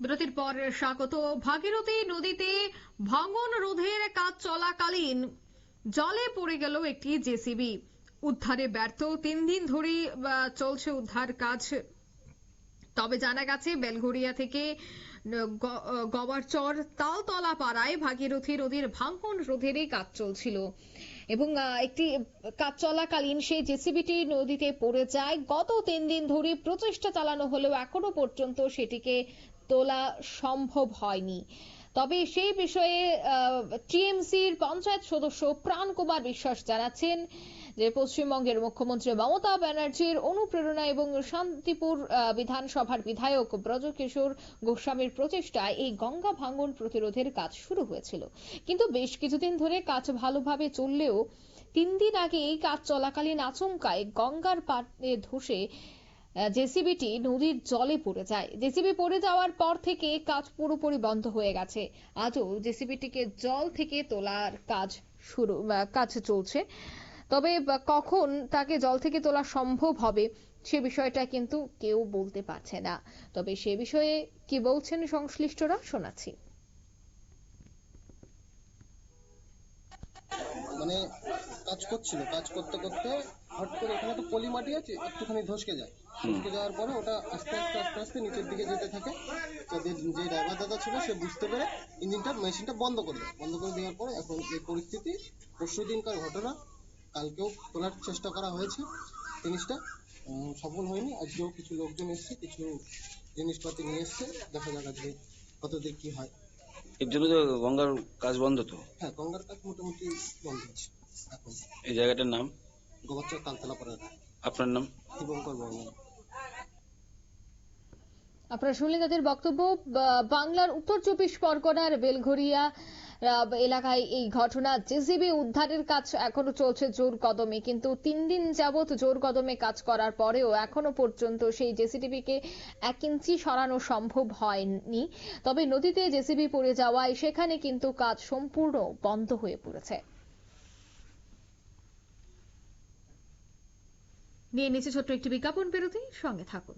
বিরতির পর স্বাগত। ভাগীরথী নদীতে ভাঙন রোধের কাজ চলাকালীন জলে পড়ে গেল একটি জেসিবি। উদ্ধারে ব্যর্থ, 3 দিন ধরে চলছে উদ্ধার কাজ। তবে জানা গেছে বেলঘরিয়া থেকে গওয়ারচর তালতলা পাড়ায় ভাগীরথী নদীর ভাঙন রোধের কাজ চলছিল এবং একটি কাজ চলাকালীন সেই জেসিবিটি নদীতে পড়ে যায়। গত 3 দিন ধরে প্রচেষ্টা চালানো হলেও এখনো পর্যন্ত সেটিকে তোলা সম্ভব হয়নি। তবে সেই বিষয়ে টিএমসির পঞ্চায়েত সদস্য প্রাণ কুমার বিশ্বাস জানাচ্ছেন যে পশ্চিমবঙ্গের মুখ্যমন্ত্রী মমতা ব্যানার্জির অনুপ্রেরণা এবং শান্তিপুর বিধানসভার বিধায়ক ব্রজকিশোর গোস্বামীর প্রচেষ্টায় এই গঙ্গা ভাঙন প্রতিরোধের কাজ শুরু হয়েছিল। কিন্তু বেশ কিছুদিন ধরে কাজ ভালোভাবে চললেও 3 দিন আগে এই কাজ চলাকালীন আচমকায় গঙ্গার পাড়ে ধসে জেসিবিটি নদীর জলে পড়ে যায়। জেসিবি পড়ে যাওয়ার পর থেকে কাজ পুরোপুরি বন্ধ হয়ে গেছে। আজও জেসিবিটিকে জল থেকে তোলার কাজ চলছে। তবে কখন তাকে জল থেকে তোলা সম্ভব হবে সে বিষয়টা কিন্তু কেউ বলতে পারছে না। তবে সে বিষয়ে কি বলছেন সংশ্লিষ্টরা শোনাচ্ছি। মানে কাজ করছিল, কাজ করতে করতে হট করে এখানে তো পলি মাটি আছে, একটুখানি ধসকে যায়। ধসকে যাওয়ার পরে ওটা আস্তে আস্তে আস্তে আস্তে নিচের দিকে যেতে থাকে। তো যে ড্রাইভার দাদা ছিল সে বুঝতে পেরে মেশিনটা বন্ধ করে দেয়। বন্ধ করে দেওয়ার পরে এখন এই পরিস্থিতি। পরশু দিনকার ঘটনা, কালকেও তোলার চেষ্টা করা হয়েছে, জিনিসটা সফল হয়নি। আজকেও কিছু লোকজন এসছে, কিছু জিনিসপাতি নিয়ে এসছে, দেখা যাক আজকে কতদিন কি হয়। এর জন্য তো গঙ্গার কাজ বন্ধ তো? হ্যাঁ, গঙ্গার কাজ মোটামুটি বন্ধ আছে এখন। এই জায়গাটার নাম গওয়ারচর তালতলা পাড়া। আপনার নাম? দীপঙ্কর বর্মন। আপনারা শুনলেন তাদের বক্তব্য। বাংলার উত্তর 24 পরগনার বেলঘরিয়া এলাকায় এই ঘটনা। জেসিবি উদ্ধারের কাজ এখনো চলছে জোর কদমে, কিন্তু 3 দিন যাবত জোর কদমে কাজ করার পরেও এখনো পর্যন্ত সেই জেসিবিকে 1 ইঞ্চি সরানো সম্ভব হয়নি। তবে নদীতে জেসিবি পড়ে যাওয়ায় সেখানে কিন্তু কাজ সম্পূর্ণ বন্ধ হয়ে পড়েছে। নিয়ে নিচে ছোট্ট একটি বিজ্ঞাপন বিরতি, সঙ্গে থাকুন।